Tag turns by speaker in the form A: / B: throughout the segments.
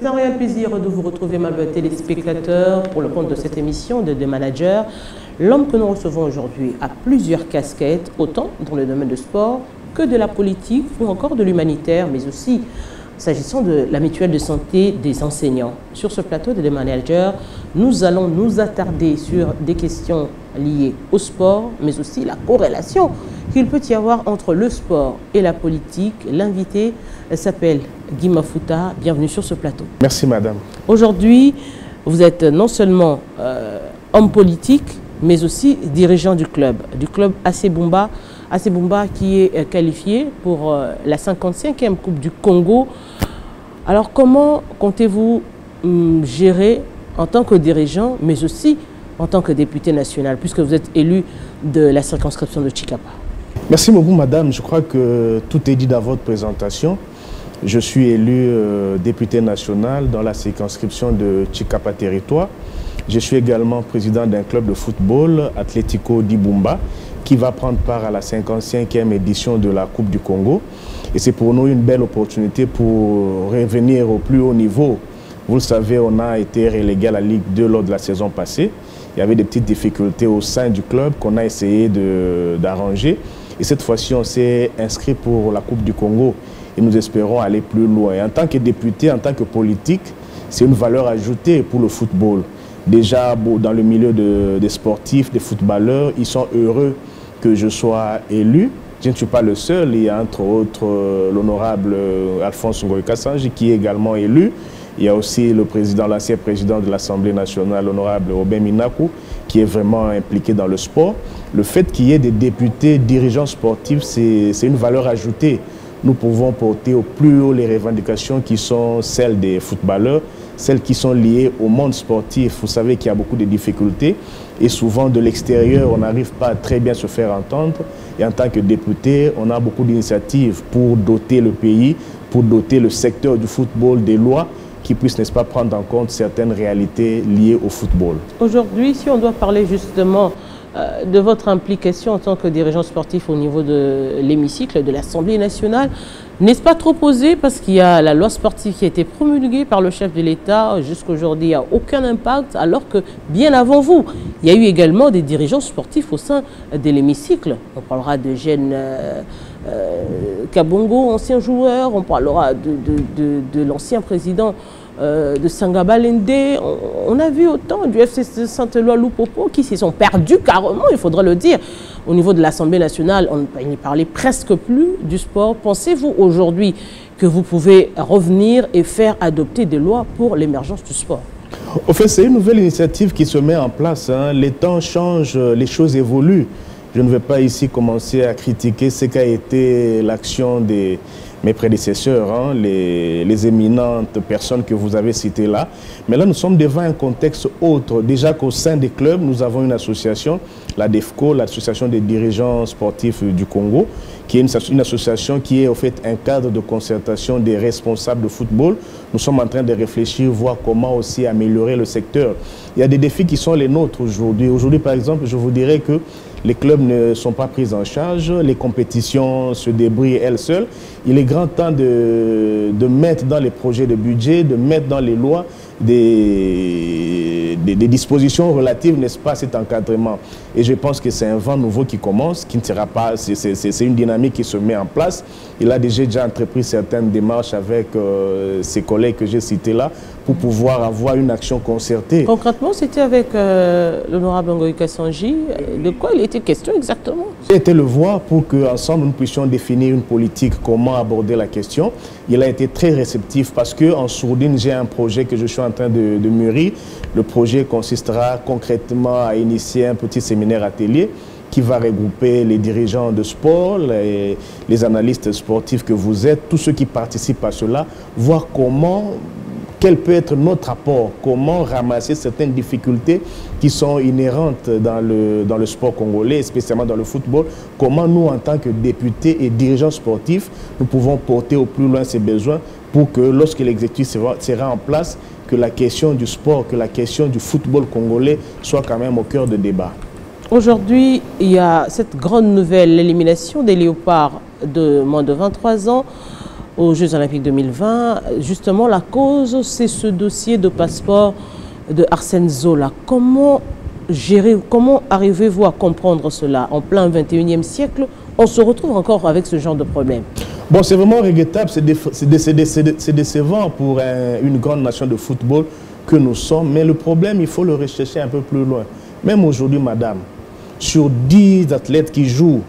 A: C'est un réel plaisir de vous retrouver, ma belle téléspectateurs, pour le compte de cette émission de The Manager. L'homme que nous recevons aujourd'hui a plusieurs casquettes, autant dans le domaine du sport que de la politique ou encore de l'humanitaire, mais aussi s'agissant de la mutuelle de santé des enseignants. Sur ce plateau de The Manager, nous allons nous attarder sur des questions liées au sport, mais aussi la corrélation qu'il peut y avoir entre le sport et la politique. L'invité s'appelle Guy Mafuta. Bienvenue sur ce plateau.
B: Merci madame.
A: Aujourd'hui, vous êtes non seulement homme politique, mais aussi dirigeant du club AC Bumba. AC Bumba qui est qualifié pour la 55e Coupe du Congo. Alors comment comptez-vous gérer en tant que dirigeant, mais aussi en tant que député national, puisque vous êtes élu de la circonscription de Tshikapa?
B: Merci beaucoup madame. Je crois que tout est dit dans votre présentation. Je suis élu député national dans la circonscription de Tshikapa Territoire. Je suis également président d'un club de football, Atlético d'Ibumba, qui va prendre part à la 55e édition de la Coupe du Congo. Et c'est pour nous une belle opportunité pour revenir au plus haut niveau. Vous le savez, on a été relégué à la Ligue 2 lors de la saison passée. Il y avait des petites difficultés au sein du club qu'on a essayé d'arranger. Et cette fois-ci, on s'est inscrit pour la Coupe du Congo. Et nous espérons aller plus loin. Et en tant que député, en tant que politique, c'est une valeur ajoutée pour le football. Déjà, dans le milieu des sportifs, des footballeurs, ils sont heureux que je sois élu. Je ne suis pas le seul. Il y a entre autres l'honorable Alphonse Ngoï Kassanji qui est également élu. Il y a aussi le président, l'ancien président de l'Assemblée nationale, l'honorable Robin Minakou, qui est vraiment impliqué dans le sport. Le fait qu'il y ait des députés dirigeants sportifs, c'est une valeur ajoutée. Nous pouvons porter au plus haut les revendications qui sont celles des footballeurs, celles qui sont liées au monde sportif. Vous savez qu'il y a beaucoup de difficultés et souvent de l'extérieur, on n'arrive pas à très bien se faire entendre. Et en tant que député, on a beaucoup d'initiatives pour doter le pays, pour doter le secteur du football des lois qui puissent, n'est-ce pas, prendre en compte certaines réalités liées au football. Aujourd'hui,
A: si on doit parler justement de votre implication en tant que dirigeant sportif au niveau de l'hémicycle de l'Assemblée nationale, n'est-ce pas trop posé parce qu'il y a la loi sportive qui a été promulguée par le chef de l'État? Jusqu'aujourd'hui, il n'y a aucun impact, alors que bien avant vous, il y a eu également des dirigeants sportifs au sein de l'hémicycle. On parlera de Jeanne Kabongo, ancien joueur, on parlera de l'ancien président de Sangaba Lende. On a vu autant du FC Saint-Éloi Loupopo qui se sont perdus carrément, il faudrait le dire. Au niveau de l'Assemblée nationale, on ne parlait presque plus du sport. Pensez-vous aujourd'hui que vous pouvez revenir et faire adopter des lois pour l'émergence du sport?
B: Au fait, c'est une nouvelle initiative qui se met en place. Les temps changent, les choses évoluent. Je ne vais pas ici commencer à critiquer ce qu'a été l'action de mes prédécesseurs, les éminentes personnes que vous avez citées là. Mais là, nous sommes devant un contexte autre. Déjà qu'au sein des clubs, nous avons une association, la DEFCO, l'association des dirigeants sportifs du Congo, qui est une association qui est au fait un cadre de concertation des responsables de football. Nous sommes en train de réfléchir, voir comment aussi améliorer le secteur. Il y a des défis qui sont les nôtres aujourd'hui. Aujourd'hui, par exemple, je vous dirais que les clubs ne sont pas pris en charge, les compétitions se débrouillent elles seules. Il est grand temps de mettre dans les projets de budget, de mettre dans les lois des dispositions relatives, n'est-ce pas, à cet encadrement. Et je pense que c'est un vent nouveau qui commence, qui ne sera pas, c'est une dynamique qui se met en place. Il a déjà entrepris certaines démarches avec ses collègues que j'ai cités là, pour pouvoir avoir une action concertée.
A: Concrètement, c'était avec l'honorable Ngoï Kassanji. De quoi il était question exactement?
B: J'ai été le voir pour qu'ensemble nous puissions définir une politique, comment aborder la question. Il a été très réceptif parce qu'en sourdine, j'ai un projet que je suis en train de mûrir. Le projet consistera concrètement à initier un petit séminaire atelier qui va regrouper les dirigeants de sport, les analystes sportifs que vous êtes, tous ceux qui participent à cela, voir quel peut être notre apport, comment ramasser certaines difficultés qui sont inhérentes dans le sport congolais, spécialement dans le football, comment nous, en tant que députés et dirigeants sportifs, nous pouvons porter au plus loin ces besoins pour que lorsque l'exécutif sera en place, que la question du sport, que la question du football congolais soit quand même au cœur de débat.
A: Aujourd'hui, il y a cette grande nouvelle, l'élimination des léopards de moins de 23 ans aux Jeux Olympiques 2020. Justement, la cause, c'est ce dossier de passeport de Arsène Zola. Comment gérer, comment arrivez-vous à comprendre cela? En plein 21e siècle, on se retrouve encore avec ce genre de problème.
B: Bon, c'est vraiment regrettable, c'est décevant pour une grande nation de football que nous sommes, mais le problème, il faut le rechercher un peu plus loin. Même aujourd'hui, madame, sur 10 athlètes qui jouent,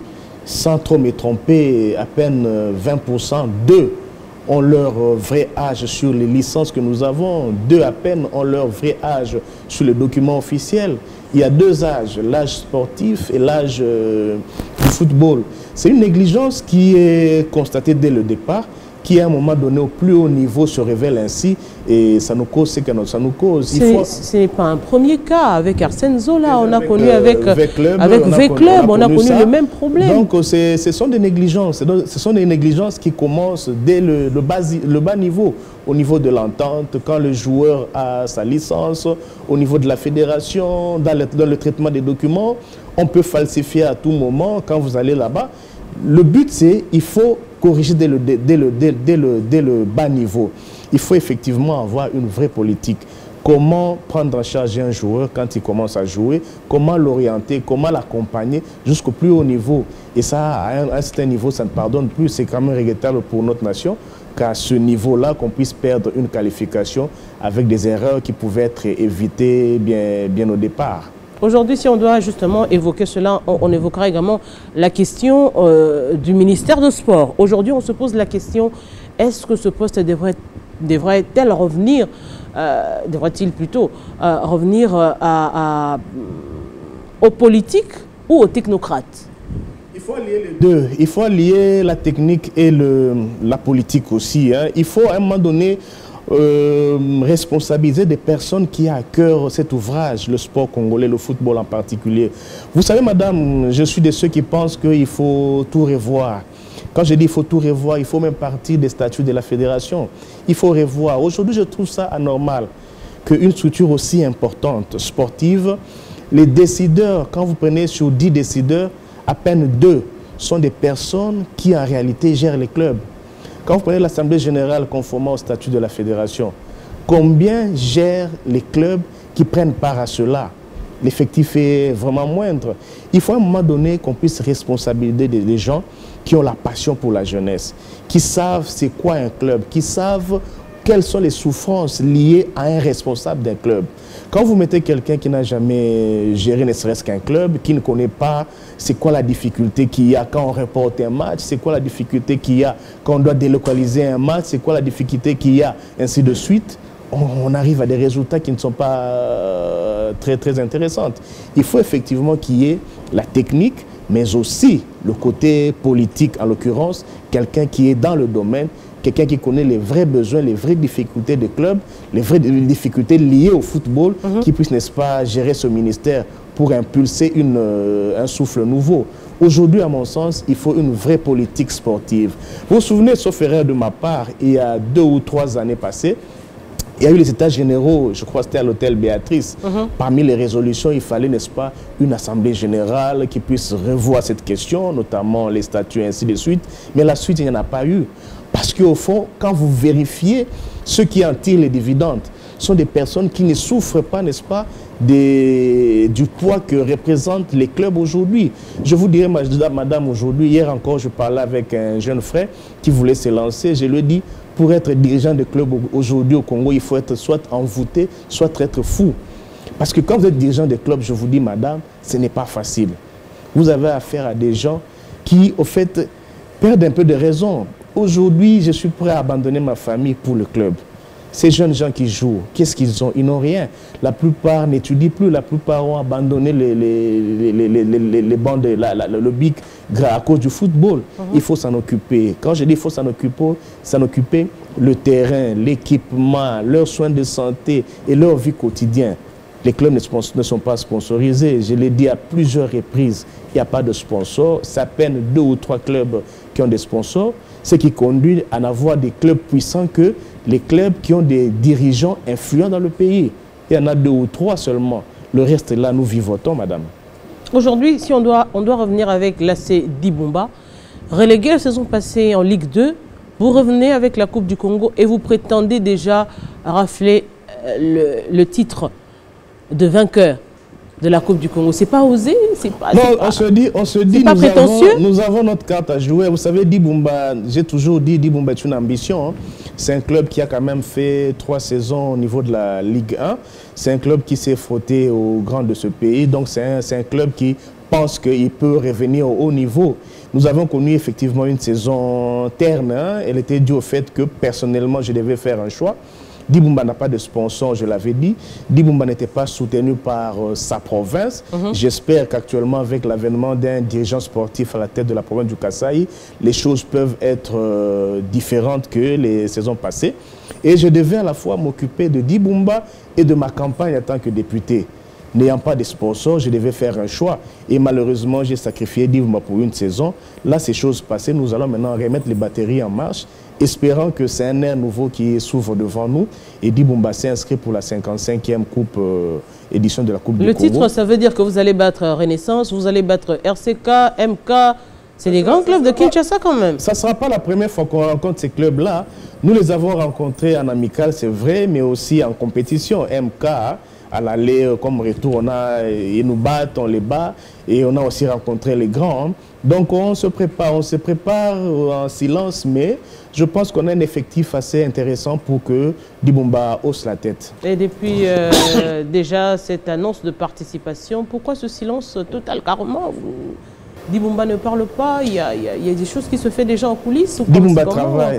B: sans trop me tromper, à peine 20%, 2 ont leur vrai âge sur les licences que nous avons, 2 à peine ont leur vrai âge sur les documents officiels. Il y a 2 âges, l'âge sportif et l'âge du football. C'est une négligence qui est constatée dès le départ, qui à un moment donné au plus haut niveau se révèle ainsi et ça nous cause ce que ça nous cause.
A: Ce n'est pas un premier cas avec Arsène Zola, on a connu avec
B: V-Club,
A: on a connu le même problème.
B: Donc ce sont des négligences, qui commencent dès le bas niveau, au niveau de l'entente, quand le joueur a sa licence, au niveau de la fédération, dans le traitement des documents, on peut falsifier à tout moment quand vous allez là-bas. Le but c'est, il faut corriger dès le bas niveau. Il faut effectivement avoir une vraie politique. Comment prendre en charge un joueur quand il commence à jouer, comment l'orienter, comment l'accompagner jusqu'au plus haut niveau. Et ça, à un certain niveau, ça ne pardonne plus. C'est quand même regrettable pour notre nation qu'à ce niveau-là, qu'on puisse perdre une qualification avec des erreurs qui pouvaient être évitées bien au départ.
A: Aujourd'hui, si on doit justement évoquer cela, on évoquera également la question du ministère de Sport. Aujourd'hui, on se pose la question, est-ce que ce poste devrait-il revenir, devrait-il plutôt revenir aux politiques ou aux technocrates?
B: Il faut allier les deux. Il faut allier la technique et la politique aussi. Hein. Il faut à un moment donné responsabiliser des personnes qui ont à cœur cet ouvrage, le sport congolais, le football en particulier. Vous savez, madame, je suis de ceux qui pensent qu'il faut tout revoir. Quand je dis il faut tout revoir, il faut même partir des statuts de la fédération. Il faut revoir. Aujourd'hui, je trouve ça anormal qu'une structure aussi importante, sportive, les décideurs, quand vous prenez sur 10 décideurs, à peine 2 sont des personnes qui en réalité gèrent les clubs. Quand vous prenez l'Assemblée générale conformément au statut de la fédération, combien gèrent les clubs qui prennent part à cela? L'effectif est vraiment moindre. Il faut à un moment donné qu'on puisse responsabiliser des gens qui ont la passion pour la jeunesse, qui savent c'est quoi un club, qui savent quelles sont les souffrances liées à un responsable d'un club. Quand vous mettez quelqu'un qui n'a jamais géré ne serait-ce qu'un club, qui ne connaît pas c'est quoi la difficulté qu'il y a quand on reporte un match, c'est quoi la difficulté qu'il y a quand on doit délocaliser un match, c'est quoi la difficulté qu'il y a, ainsi de suite, on arrive à des résultats qui ne sont pas très intéressants. Il faut effectivement qu'il y ait la technique, mais aussi le côté politique, en l'occurrence, quelqu'un qui est dans le domaine, quelqu'un qui connaît les vrais besoins, les vraies difficultés des clubs, les vraies difficultés liées au football, qui puisse, n'est-ce pas, gérer ce ministère pour impulser un souffle nouveau. Aujourd'hui, à mon sens, il faut une vraie politique sportive. Vous vous souvenez, sauf erreur de ma part, il y a 2 ou 3 années passées, il y a eu les états généraux, je crois que c'était à l'hôtel Béatrice. Parmi les résolutions, il fallait, n'est-ce pas, une assemblée générale qui puisse revoir cette question, notamment les statuts, ainsi de suite. Mais la suite, il n'y en a pas eu. Parce qu'au fond, quand vous vérifiez, ceux qui en tirent les dividendes sont des personnes qui ne souffrent pas, n'est-ce pas, du poids que représentent les clubs aujourd'hui. Je vous dirais, madame, aujourd'hui, hier encore, je parlais avec un jeune frère qui voulait se lancer. Je lui ai dit, pour être dirigeant de club aujourd'hui au Congo, il faut être soit envoûté, soit être fou. Parce que quand vous êtes dirigeant de club, je vous dis, madame, ce n'est pas facile. Vous avez affaire à des gens qui, au fait, perdent un peu de raison. Aujourd'hui, je suis prêt à abandonner ma famille pour le club. Ces jeunes gens qui jouent, qu'est-ce qu'ils ont? Ils n'ont rien. La plupart n'étudient plus, la plupart ont abandonné les bancs, le BIC à cause du football. Il faut s'en occuper. Quand je dis il faut s'en occuper, le terrain, l'équipement, leurs soins de santé et leur vie quotidienne. Les clubs ne sont pas sponsorisés. Je l'ai dit à plusieurs reprises, il n'y a pas de sponsors. C'est à peine 2 ou 3 clubs qui ont des sponsors. Ce qui conduit à n'avoir des clubs puissants que les clubs qui ont des dirigeants influents dans le pays. Il y en a 2 ou 3 seulement. Le reste, là, nous vivotons, madame.
A: Aujourd'hui, si on doit revenir avec l'AC d'Ibumba, relégué la saison passée en Ligue 2, Vous revenez avec la Coupe du Congo et vous prétendez déjà rafler le titre de vainqueur de la Coupe du Congo. C'est pas osé, c'est pas...
B: Non, on se dit nous avons notre carte à jouer. Vous savez, Dibumba, j'ai toujours dit, Dibumba est une ambition. Hein. C'est un club qui a quand même fait 3 saisons au niveau de la Ligue 1. C'est un club qui s'est frotté aux grands de ce pays. Donc c'est un club qui pense qu'il peut revenir au haut niveau. Nous avons connu effectivement une saison terne. Hein. Elle était due au fait que personnellement, je devais faire un choix. Dibumba n'a pas de sponsor, je l'avais dit. Dibumba n'était pas soutenu par sa province. J'espère qu'actuellement, avec l'avènement d'un dirigeant sportif à la tête de la province du Kasaï, les choses peuvent être différentes que les saisons passées. Et je devais à la fois m'occuper de Dibumba et de ma campagne en tant que député. N'ayant pas de sponsors, je devais faire un choix. Et malheureusement, j'ai sacrifié Dibumba pour une saison. Là, ces choses passées, nous allons maintenant remettre les batteries en marche, espérant que c'est un air nouveau qui s'ouvre devant nous. Et Dibumba s'est inscrit pour la 55e édition de la Coupe du Congo.
A: Le titre, ça veut dire que vous allez battre Renaissance, vous allez battre RCK, MK. C'est des grands clubs de Kinshasa quand même.
B: Ça ne sera pas la première fois qu'on rencontre ces clubs-là. Nous les avons rencontrés en amical, c'est vrai, mais aussi en compétition. MK, à l'aller comme retour, ils nous battent, on les bat. Et on a aussi rencontré les grands. Donc on se prépare en silence, mais je pense qu'on a un effectif assez intéressant pour que Dibumba hausse la tête.
A: Et depuis déjà cette annonce de participation, pourquoi ce silence total? Carrément, Dibumba ne parle pas, il y a des choses qui se font déjà en coulisses.
B: Dibumba travaille.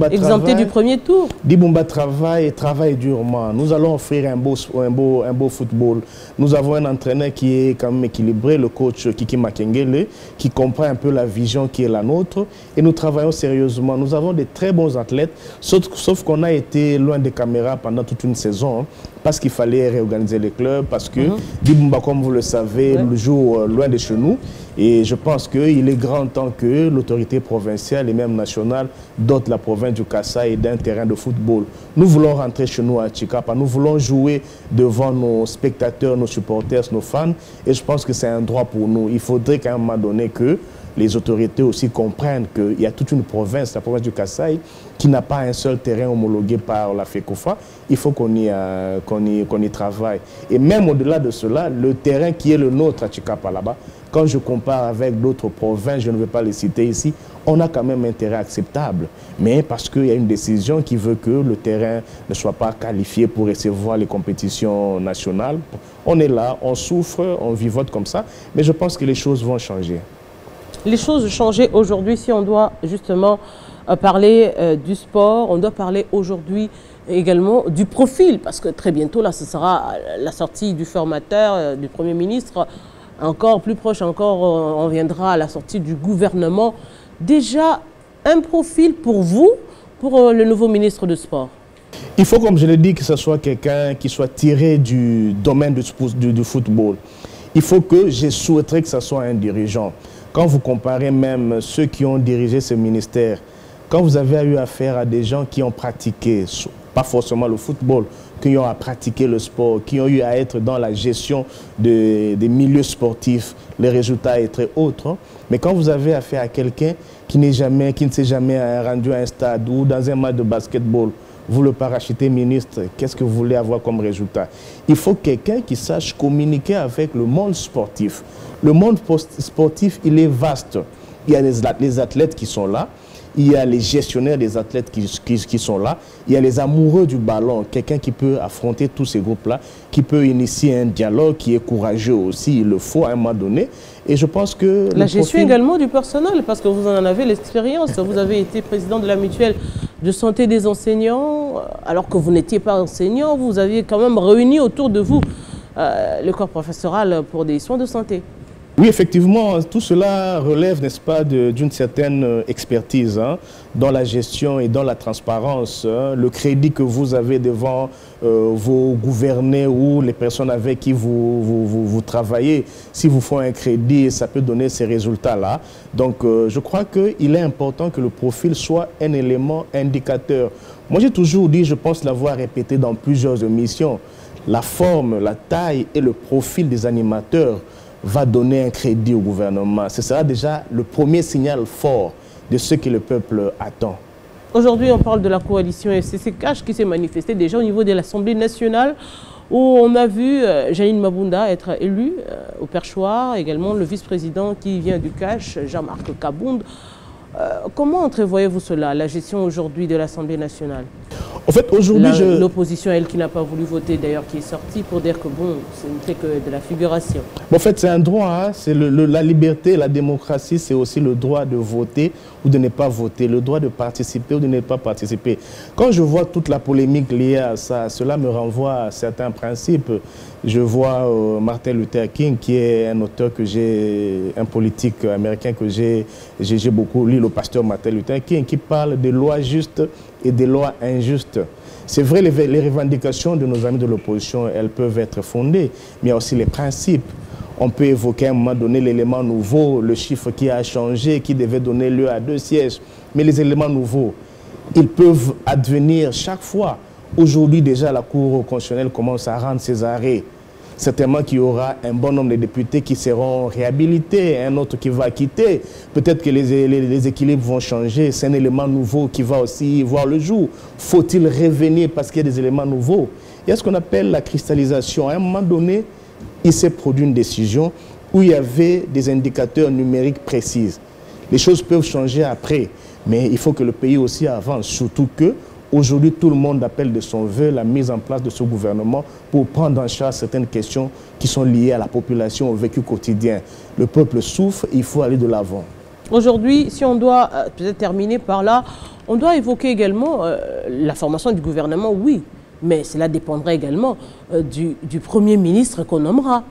A: Exempté du premier tour.
B: Dibumba travaille et travaille durement. Nous allons offrir un beau football. Nous avons un entraîneur qui est quand même équilibré, le coach Kiki Makengele, qui comprend un peu la vision qui est la nôtre. Et nous travaillons sérieusement. Nous avons de très bons athlètes, sauf qu'on a été loin des caméras pendant toute une saison. Hein, parce qu'il fallait réorganiser les clubs, parce que Dibumba, comme vous le savez, joue loin de chez nous. Et je pense qu'il est grand temps que l'autorité provinciale et même nationale dote la province du Kasaï d'un terrain de football. Nous voulons rentrer chez nous à Tshikapa, nous voulons jouer devant nos spectateurs, nos supporters, nos fans. Et je pense que c'est un droit pour nous. Il faudrait qu'à un moment donné que les autorités aussi comprennent qu'il y a toute une province, la province du Kasaï, qui n'a pas un seul terrain homologué par la FECOFA. Il faut qu'on y travaille. Et même au-delà de cela, le terrain qui est le nôtre à Tshikapa là-bas, quand je compare avec d'autres provinces, je ne vais pas les citer ici, on a quand même un terrain acceptable. Mais parce qu'il y a une décision qui veut que le terrain ne soit pas qualifié pour recevoir les compétitions nationales, on est là, on souffre, on vivote comme ça. Mais je pense que les choses vont changer.
A: Les choses changent aujourd'hui si on doit justement parler du sport. On doit parler aujourd'hui également du profil, parce que très bientôt, là, ce sera la sortie du formateur, du Premier ministre. Encore plus proche, on viendra à la sortie du gouvernement. Déjà, un profil pour vous, pour le nouveau ministre de Sport?
B: Il faut, comme je l'ai dit, que ce soit quelqu'un qui soit tiré du domaine du football. Il faut que je souhaiterais que ce soit un dirigeant. Quand vous comparez même ceux qui ont dirigé ce ministère, quand vous avez eu affaire à des gens qui ont pratiqué, pas forcément le football, qui ont à pratiquer le sport, qui ont eu à être dans la gestion des milieux sportifs, les résultats étaient autres. Hein. Mais quand vous avez affaire à quelqu'un qui ne s'est jamais rendu à un stade ou dans un match de basketball, vous le parachetez ministre, qu'est-ce que vous voulez avoir comme résultat? Il faut quelqu'un qui sache communiquer avec le monde sportif. Le monde sportif, il est vaste. Il y a les athlètes qui sont là. Il y a les gestionnaires des athlètes qui sont là. Il y a les amoureux du ballon, quelqu'un qui peut affronter tous ces groupes-là, qui peut initier un dialogue, qui est courageux aussi, il le faut à un moment donné. Et je pense que...
A: La gestion également du personnel, parce que vous en avez l'expérience. Vous avez été président de la mutuelle de santé des enseignants, alors que vous n'étiez pas enseignant. Vous aviez quand même réuni autour de vous le corps professoral pour des soins de santé.
B: Oui, effectivement, tout cela relève, n'est-ce pas, d'une certaine expertise hein, dans la gestion et dans la transparence. Hein, le crédit que vous avez devant vos gouvernés ou les personnes avec qui vous travaillez, si vous font un crédit, ça peut donner ces résultats-là. Donc, je crois qu'il est important que le profil soit un élément indicateur. Moi, j'ai toujours dit, je pense l'avoir répété dans plusieurs émissions, la forme, la taille et le profil des animateurs va donner un crédit au gouvernement. Ce sera déjà le premier signal fort de ce que le peuple attend.
A: Aujourd'hui, on parle de la coalition FCC Cash qui s'est manifestée déjà au niveau de l'Assemblée nationale où on a vu Janine Mabunda être élue au perchoir, également le vice-président qui vient du Cash, Jean-Marc Kabound. Comment entrevoyez-vous cela, la gestion aujourd'hui de l'Assemblée nationale?
B: En fait, aujourd'hui,
A: l'opposition, elle qui n'a pas voulu voter, d'ailleurs, qui est sortie pour dire que bon, ce n'était que de la figuration.
B: En fait, c'est un droit, hein? C'est la liberté, la démocratie, c'est aussi le droit de voter ou de ne pas voter, le droit de participer ou de ne pas participer. Quand je vois toute la polémique liée à ça, cela me renvoie à certains principes. Je vois Martin Luther King, qui est un auteur un politique américain que j'ai beaucoup lu, le pasteur Martin Luther King, qui parle de lois justes et des lois injustes. C'est vrai, les revendications de nos amis de l'opposition, elles peuvent être fondées, mais il y a aussi les principes. On peut évoquer à un moment donné l'élément nouveau, le chiffre qui a changé, qui devait donner lieu à 2 sièges. Mais les éléments nouveaux, ils peuvent advenir chaque fois. Aujourd'hui, déjà, la Cour constitutionnelle commence à rendre ses arrêts. Certainement qu'il y aura un bon nombre de députés qui seront réhabilités, un autre qui va quitter. Peut-être que les équilibres vont changer. C'est un élément nouveau qui va aussi voir le jour. Faut-il revenir parce qu'il y a des éléments nouveaux? Il y a ce qu'on appelle la cristallisation. À un moment donné, il s'est produit une décision où il y avait des indicateurs numériques précis. Les choses peuvent changer après, mais il faut que le pays aussi avance, surtout que aujourd'hui, tout le monde appelle de son vœu la mise en place de ce gouvernement pour prendre en charge certaines questions qui sont liées à la population, au vécu quotidien. Le peuple souffre, il faut aller de l'avant. Aujourd'hui,
A: si on doit peut-être terminer par là, on doit évoquer également la formation du gouvernement, oui, mais cela dépendra également du Premier ministre qu'on nommera.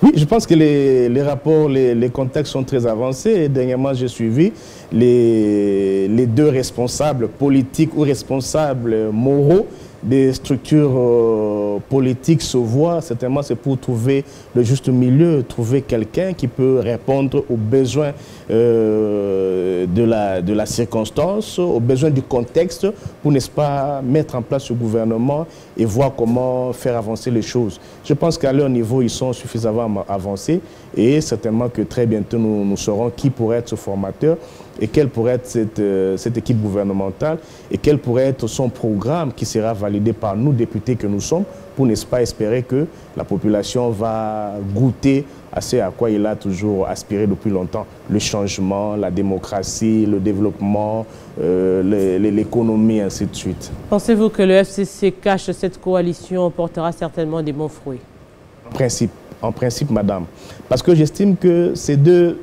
B: Oui, je pense que les rapports, les contextes sont très avancés. Et dernièrement, j'ai suivi les 2 responsables politiques ou responsables moraux des structures politiques se voient. Certainement, c'est pour trouver le juste milieu, trouver quelqu'un qui peut répondre aux besoins de la circonstance, aux besoins du contexte, pour, n'est-ce pas, mettre en place ce gouvernement et voir comment faire avancer les choses. Je pense qu'à leur niveau, ils sont suffisamment avancés et certainement que très bientôt, nous saurons qui pourrait être ce formateur et quelle pourrait être cette équipe gouvernementale et quel pourrait être son programme qui sera validé par nous, députés que nous sommes, pour, n'est-ce pas, espérer que la population va goûter à ce à quoi il a toujours aspiré depuis longtemps, le changement, la démocratie, le développement, l'économie, ainsi de suite.
A: Pensez-vous que le FCC Cash, cette coalition, portera certainement des bons fruits?
B: En principe, madame. Parce que j'estime que ces deux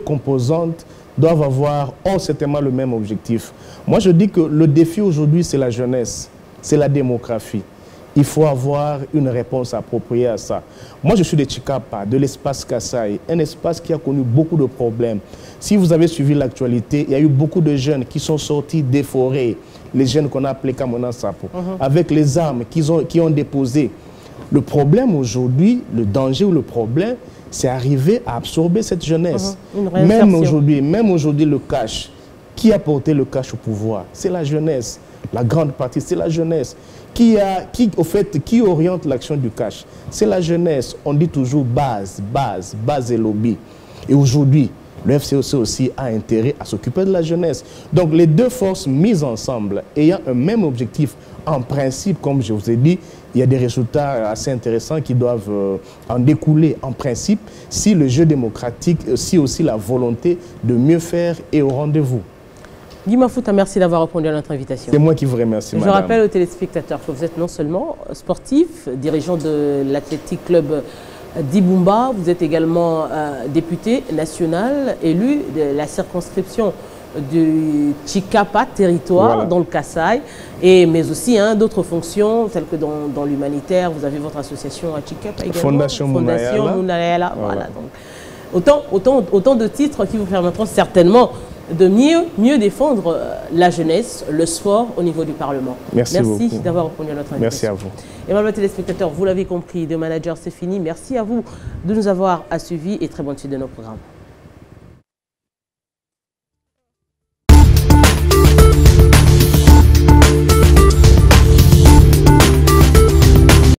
B: composantes ont certainement le même objectif. Moi, je dis que le défi aujourd'hui, c'est la jeunesse, c'est la démographie. Il faut avoir une réponse appropriée à ça. Moi, je suis de Tchikapa, de l'espace Kasaï, un espace qui a connu beaucoup de problèmes. Si vous avez suivi l'actualité, il y a eu beaucoup de jeunes qui sont sortis des forêts, les jeunes qu'on a appelés Kamona Sapo, avec les armes qui ont déposé. Le problème aujourd'hui, le danger ou le problème, c'est arriver à absorber cette jeunesse. Même aujourd'hui, le cash, qui a porté le cash au pouvoir? C'est la jeunesse. La grande partie, c'est la jeunesse. Qui oriente l'action du cash? C'est la jeunesse. On dit toujours base et lobby. Et aujourd'hui, le FCC aussi a intérêt à s'occuper de la jeunesse. Donc les 2 forces mises ensemble, ayant un même objectif, en principe, comme je vous ai dit, il y a des résultats assez intéressants qui doivent en découler en principe si le jeu démocratique, si aussi la volonté de mieux faire est au rendez-vous.
A: Guy Mafouta, merci d'avoir répondu à notre invitation.
B: C'est moi qui vous remercie, madame.
A: Je rappelle aux téléspectateurs que vous êtes non seulement sportif, dirigeant de l'Athletic Club d'Ibumba, vous êtes également député national, élu de la circonscription du Tchikapa territoire, dans le Kasaï, mais aussi d'autres fonctions, telles que dans l'humanitaire, vous avez votre association à Tchikapa également.
B: Fondation Mounayala.
A: Voilà, donc, autant de titres qui vous permettront certainement de mieux défendre la jeunesse, le sport au niveau du Parlement.
B: Merci
A: d'avoir répondu à notre invitation.
B: Merci à vous.
A: Et maintenant, téléspectateurs, vous l'avez compris, de manager, c'est fini. Merci à vous de nous avoir suivis et très bonne suite de nos programmes.